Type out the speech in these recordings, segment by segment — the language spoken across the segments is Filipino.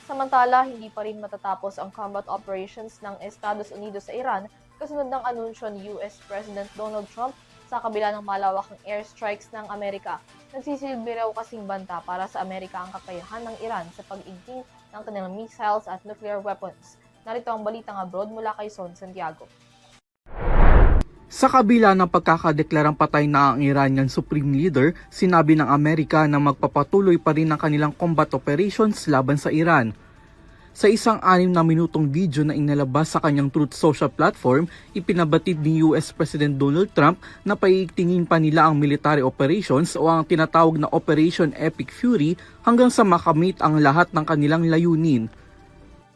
Samantala, hindi pa rin matatapos ang combat operations ng Estados Unidos sa Iran kasunod ng anunsyo ni US President Donald Trump sa kabila ng malawakang airstrikes ng Amerika. Nagsisilbi raw kasing banta para sa Amerika ang kakayahan ng Iran sa pag-igting ng kanilang missiles at nuclear weapons. Narito ang balitang abroad mula kay Son Santiago. Sa kabila ng pagkakadeklarang patay na ang Iranian Supreme Leader, sinabi ng Amerika na magpapatuloy pa rin ang kanilang combat operations laban sa Iran. Sa isang 6 na minutong video na inalabas sa kanyang Truth Social platform, ipinabatid ni US President Donald Trump na paiigtingin pa nila ang military operations o ang tinatawag na Operation Epic Fury hanggang sa makamit ang lahat ng kanilang layunin.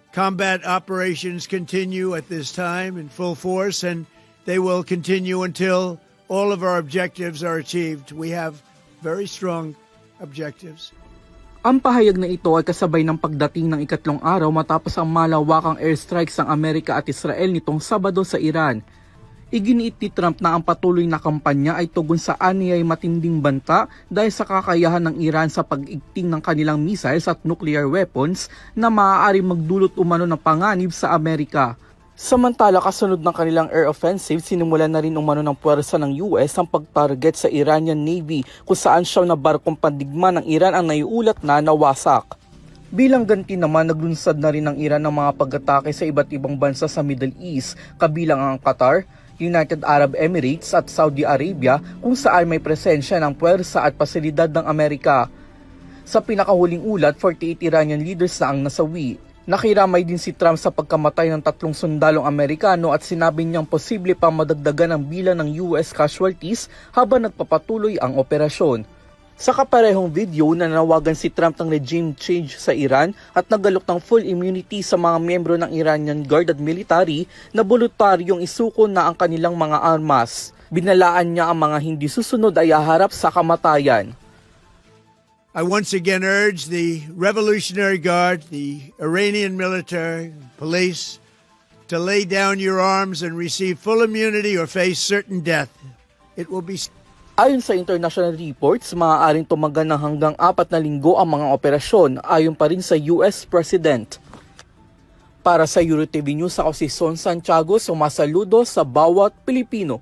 Combat operations continue at this time in full force, and they will continue until all of our objectives are achieved. We have very strong objectives. Ang pahayag na ito ay kasabay ng pagdating ng ikatlong araw matapos ang malawakang airstrikes ng Amerika at Israel nitong Sabado sa Iran. Iginiit ni Trump na ang patuloy na kampanya ay tugon sa aniyay matinding banta dahil sa kakayahan ng Iran sa pag-igting ng kanilang missiles at nuclear weapons na maaaring magdulot umano ng panganib sa Amerika. Samantala, kasunod ng kanilang air offensive, sinimulan na rin umano ng puwersa ng US ang pag-target sa Iranian Navy kung saan siyam na barkong pandigma ng Iran ang naiulat na nawasak. Bilang ganti naman, naglunsad na rin ng Iran ng mga pag-atake sa iba't ibang bansa sa Middle East, kabilang ang Qatar, United Arab Emirates at Saudi Arabia kung saan may presensya ng puwersa at pasilidad ng Amerika. Sa pinakahuling ulat, 48 Iranian leaders na ang nasawi. Nakiramay din si Trump sa pagkamatay ng 3 sundalong Amerikano at sinabi niyang posible pang madagdagan ang bilang ng US casualties habang nagpapatuloy ang operasyon. Sa kaparehong video, nanawagan si Trump ng regime change sa Iran at nagalok ng full immunity sa mga miyembro ng Iranian Guard at military na voluntaryong isuko na ang kanilang mga armas. Binalaan niya ang mga hindi susunod ay haharap sa kamatayan. I once again urge the Revolutionary Guard, the Iranian military, police, to lay down your arms and receive full immunity or face certain death. It will be... Ayon sa international reports, maaaring tumagal ng hanggang 4 na linggo ang mga operasyon, ayon pa rin sa US President. Para sa EuroTV News, ako si Son Santiago, sumasaludo sa bawat Pilipino.